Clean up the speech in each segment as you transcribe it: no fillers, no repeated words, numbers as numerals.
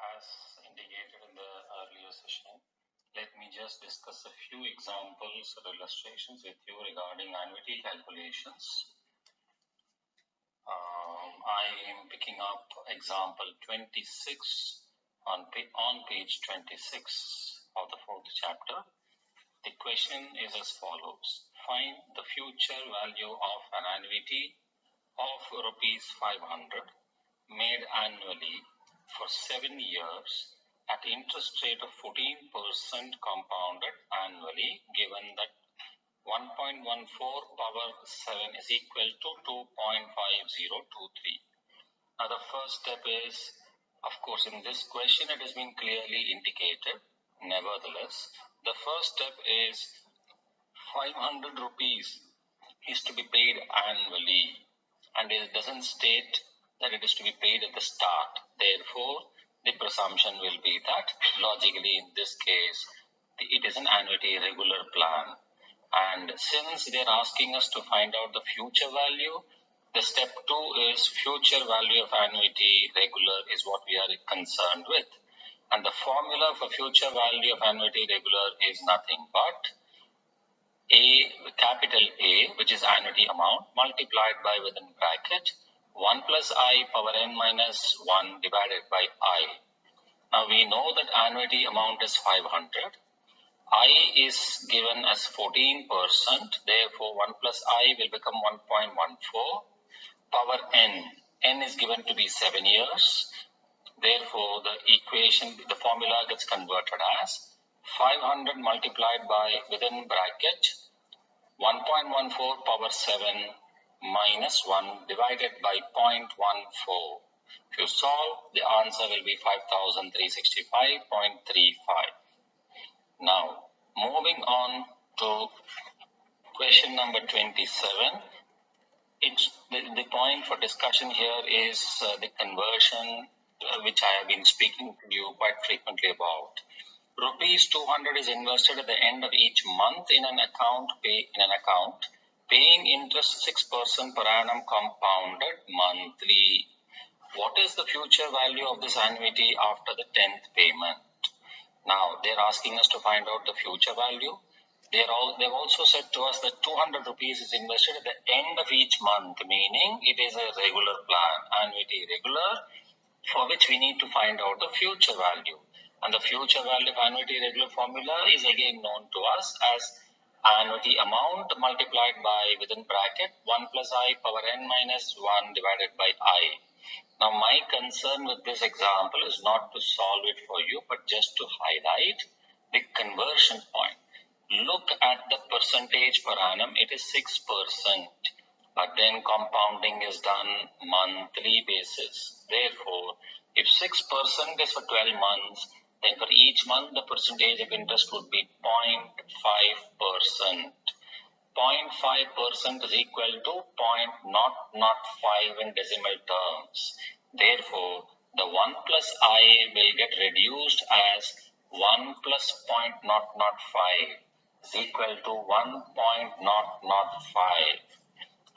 As indicated in the earlier session, let me just discuss a few examples or illustrations with you regarding annuity calculations. I am picking up example 26 on page 26 of the 4th chapter. The question is as follows. Find the future value of an annuity of rupees 500 made annually for 7 years at interest rate of 14% compounded annually, given that 1.14 power 7 is equal to 2.5023. Now the first step is, of course, in this question it has been clearly indicated. Nevertheless, the first step is 500 rupees is to be paid annually, and it doesn't state that it is to be paid at the start. Therefore, the presumption will be that logically in this case, it is an annuity regular plan. And since they are asking us to find out the future value, the step 2 is future value of annuity regular is what we are concerned with. And the formula for future value of annuity regular is nothing but capital A, which is annuity amount, multiplied by within bracket 1 plus I power n minus 1 divided by I. Now we know that annuity amount is 500. I is given as 14%, therefore 1 plus I will become 1.14. Power n is given to be 7 years. Therefore the equation, the formula gets converted as 500 multiplied by within bracket 1.14 power 7 minus 1 divided by 0.14. If you solve, the answer will be 5365.35. Now, moving on to question number 27. The point for discussion here is the conversion, which I have been speaking to you quite frequently about. Rupees 200 is invested at the end of each month in an account, paying interest 6% per annum compounded monthly. What is the future value of this annuity after the 10th payment? Now, they are asking us to find out the future value. They've also said to us that 200 rupees is invested at the end of each month, meaning it is a regular plan, annuity regular, for which we need to find out the future value. And the future value of annuity regular formula is again known to us as annuity amount multiplied by within bracket 1 plus I power n minus 1 divided by I. Now my concern with this example is not to solve it for you, but just to highlight the conversion point. Look at the percentage per annum, it is 6%, but then compounding is done monthly basis. Therefore, if 6% is for 12 months, then for each month the percentage of interest would be 0.5%. 0.5% is equal to 0.005 in decimal terms. Therefore, the 1 plus I will get reduced as 1 plus 0.005 is equal to 1.005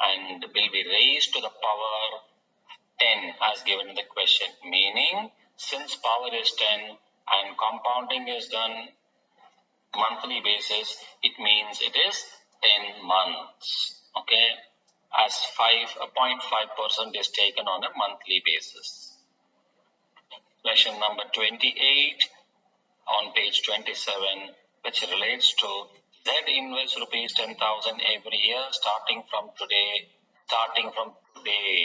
and will be raised to the power 10 as given in the question, meaning since power is 10 and compounding is done monthly basis, it means it is 10 months, okay, as 0.5% is taken on a monthly basis. Question number 28 on page 27, which relates to Z invests rupees 10,000 every year starting from today,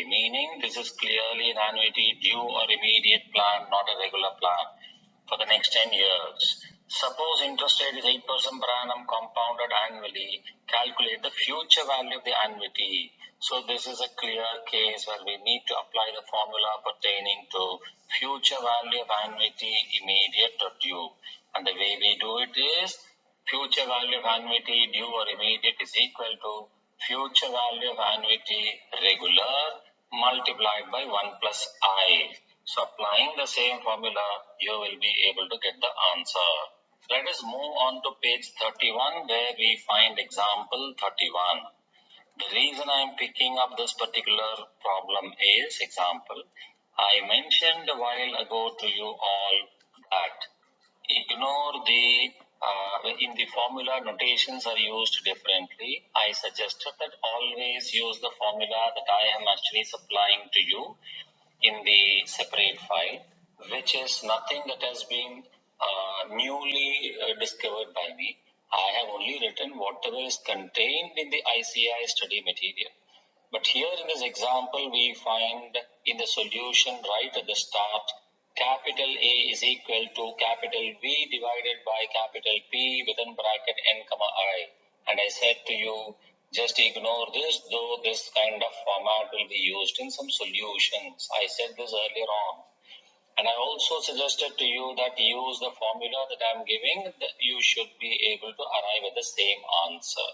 meaning this is clearly an annuity due or immediate plan, not a regular plan, for the next 10 years. Suppose interest rate is 8% per annum compounded annually. Calculate the future value of the annuity. So this is a clear case where we need to apply the formula pertaining to future value of annuity immediate or due. And the way we do it is future value of annuity due or immediate is equal to future value of annuity regular multiplied by 1 plus I. So applying the same formula, you will be able to get the answer. Let us move on to page 31 where we find example 31. The reason I am picking up this particular problem is example I mentioned a while ago to you all that ignore in the formula notations are used differently. I suggested that always use the formula that I am actually supplying to you in the separate file, which is nothing that has been newly discovered by me. I have only written whatever is contained in the ICI study material. But here in this example, we find in the solution right at the start, capital A is equal to capital V divided by capital P within bracket n comma I. And I said to you, just ignore this, though this kind of format will be used in some solutions. I said this earlier on. And I also suggested to you that use the formula that I am giving, that you should be able to arrive at the same answer.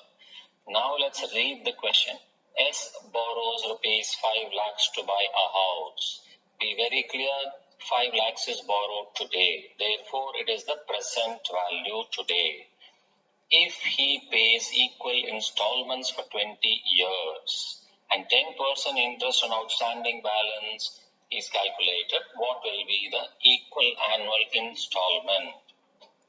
Now let's read the question. S borrows rupees 5 lakhs to buy a house. Be very clear, 5 lakhs is borrowed today. Therefore, it is the present value today. If he pays equal installments for 20 years and 10% interest on outstanding balance is calculated, what will be the equal annual installment?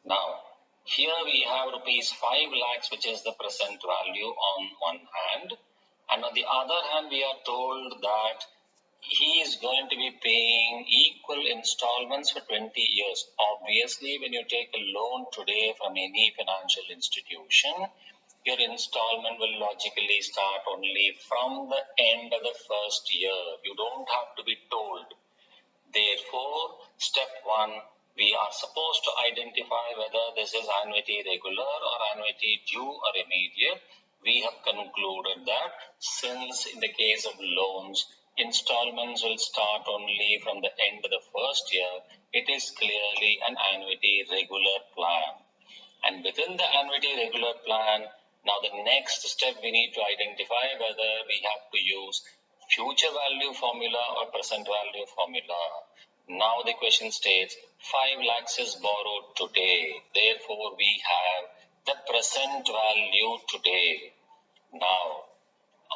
Now, here we have rupees 5 lakhs, which is the present value on one hand. And on the other hand, we are told that he is going to be paying equal installments for 20 years. Obviously, when you take a loan today from any financial institution, your installment will logically start only from the end of the first year. You don't have to be told. Therefore, step 1, we are supposed to identify whether this is annuity regular or annuity due or immediate. We have concluded that since in the case of loans, installments will start only from the end of the first year, it is clearly an annuity regular plan. And within the annuity regular plan, now the next step we need to identify whether we have to use future value formula or present value formula. Now the question states 5 lakhs is borrowed today. Therefore, we have the present value today. Now,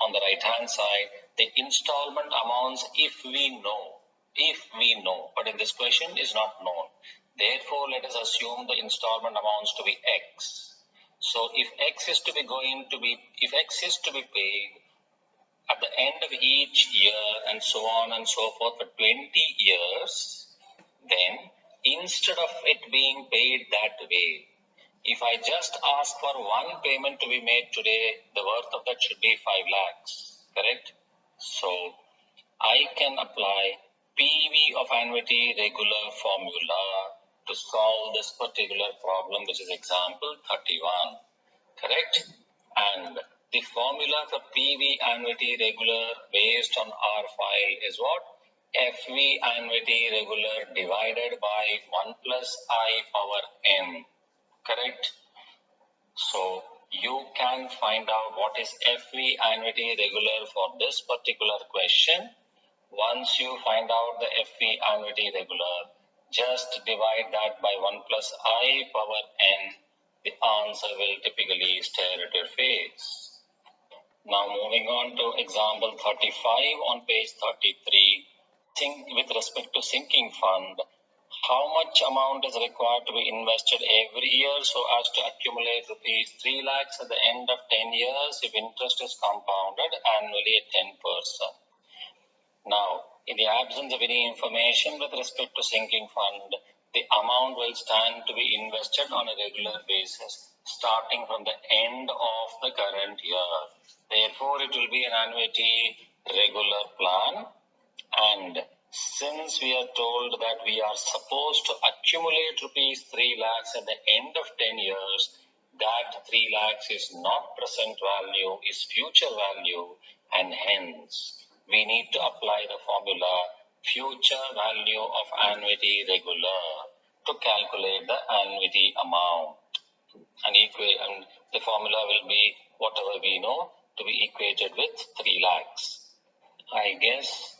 on the right hand side, the installment amounts if we know, but in this question is not known. Therefore, let us assume the installment amounts to be X. So if X is to be paid at the end of each year and so on and so forth for 20 years, then instead of it being paid that way, if I just ask for one payment to be made today, the worth of that should be 5 lakhs, correct? So I can apply PV of annuity regular formula to solve this particular problem, which is example 31, correct? And the formula for PV annuity regular based on our file is what? FV annuity regular divided by 1 plus I power n, correct? So you can find out what is FV annuity regular for this particular question. Once you find out the FV annuity regular, just divide that by 1 plus I power n. The answer will typically stare at your face. Now moving on to example 35 on page 33. With respect to sinking fund, how much amount is required to be invested every year so as to accumulate rupees 3 lakhs at the end of 10 years if interest is compounded annually at 10%? Now, in the absence of any information with respect to sinking fund, the amount will stand to be invested on a regular basis starting from the end of the current year. Therefore, it will be an annuity regular plan. And since we are told that we are supposed to accumulate rupees 3 lakhs at the end of 10 years, that 3 lakhs is not present value, is future value, and hence we need to apply the formula future value of annuity regular to calculate the annuity amount. And the formula will be whatever we know to be equated with 3 lakhs. I guess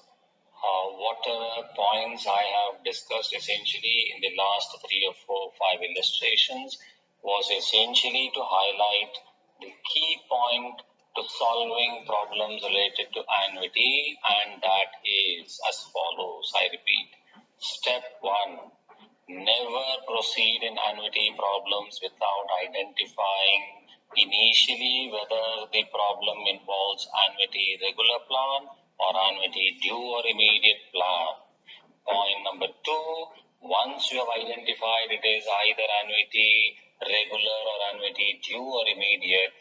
whatever points I have discussed essentially in the last 3 or 4, 5 illustrations was essentially to highlight the key point to solving problems related to annuity, and that is as follows. I repeat. Step 1. Never proceed in annuity problems without identifying initially whether the problem involves annuity regular plan or annuity due or immediate plan. Point number 2, once you have identified it is either annuity regular or annuity due or immediate,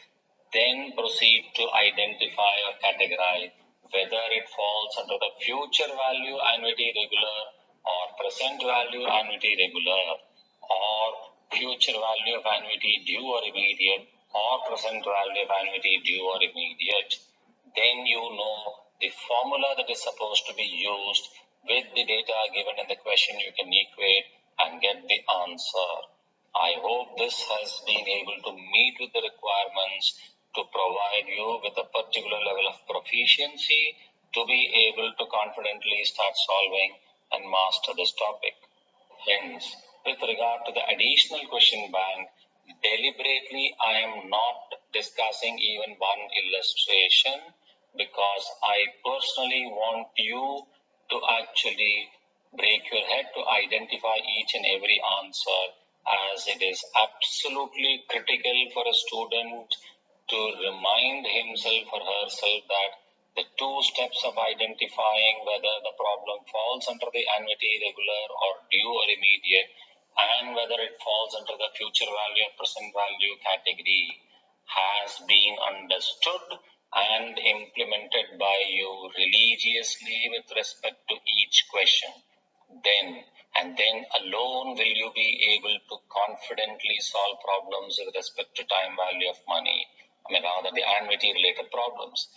then proceed to identify or categorize whether it falls under the future value annuity regular or present value annuity regular or future value of annuity due or immediate or present value of annuity due or immediate. Then you know the formula that is supposed to be used with the data given in the question. You can equate and get the answer. I hope this has been able to meet with the requirements to provide you with a particular level of proficiency to be able to confidently start solving and master this topic. Hence, with regard to the additional question bank, deliberately I am not discussing even one illustration because I personally want you to actually break your head to identify each and every answer, as it is absolutely critical for a student to remind himself or herself that the two steps of identifying whether the problem falls under the annuity regular or due or immediate and whether it falls under the future value or present value category has been understood and implemented by you religiously with respect to each question. Then alone will you be able to confidently solve problems with respect to time value of money. Rather the annuity related problems.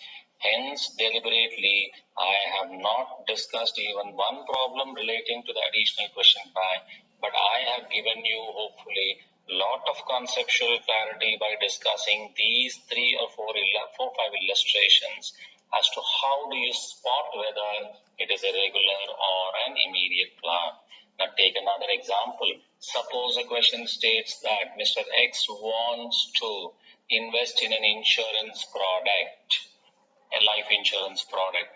Hence, deliberately, I have not discussed even one problem relating to the additional question bank, but I have given you, hopefully, lot of conceptual clarity by discussing these 3 or 4, 5 illustrations as to how do you spot whether it is a regular or an immediate plan. Now take another example. Suppose a question states that Mr. X wants to invest in an insurance product, a life insurance product,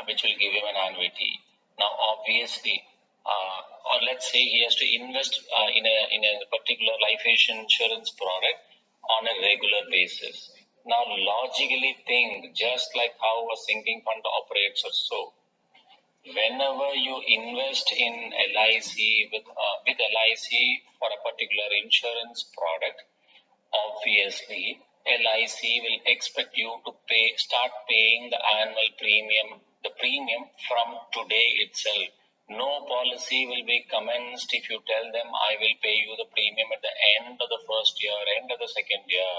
which will give him an annuity. Now, obviously, or let's say he has to invest in a particular life insurance product on a regular basis. Now, logically think, just like how a sinking fund operates or so. Whenever you invest in LIC with LIC for a particular insurance product, obviously, LIC will expect you to start paying the annual premium, the premium from today itself. No policy will be commenced if you tell them I will pay you the premium at the end of the first year, end of the second year.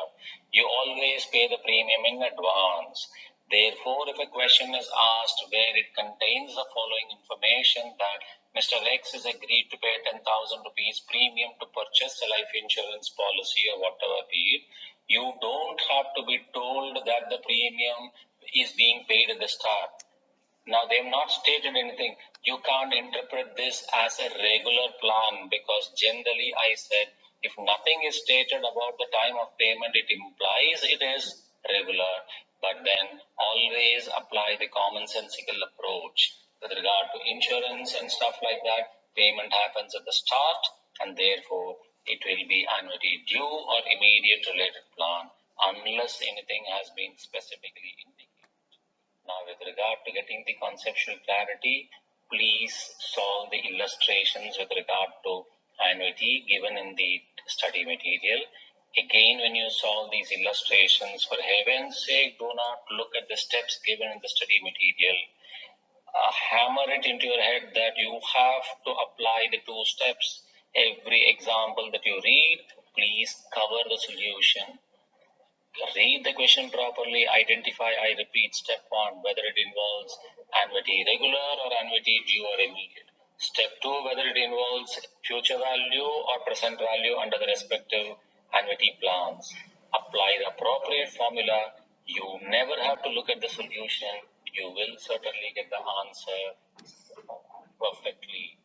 You always pay the premium in advance. Therefore, if a question is asked where it contains the following information that Mr. X is agreed to pay 10,000 rupees premium to purchase a life insurance policy or whatever be it, you don't have to be told that the premium is being paid at the start. Now, they have not stated anything. You can't interpret this as a regular plan because generally I said if nothing is stated about the time of payment, it implies it is regular. But then always apply the commonsensical approach. With regard to insurance and stuff like that, payment happens at the start and therefore it will be annuity due or immediate related plan unless anything has been specifically indicated. Now, with regard to getting the conceptual clarity, please solve the illustrations with regard to annuity given in the study material. Again, when you solve these illustrations, for heaven's sake, do not look at the steps given in the study material. Hammer it into your head that you have to apply the 2 steps. Every example that you read, please cover the solution. Read the question properly, identify, I repeat, step 1, whether it involves annuity regular or annuity due or immediate. Step 2, whether it involves future value or present value under the respective annuity plans. Apply the appropriate formula. You never have to look at the solution. You will certainly get the answer perfectly.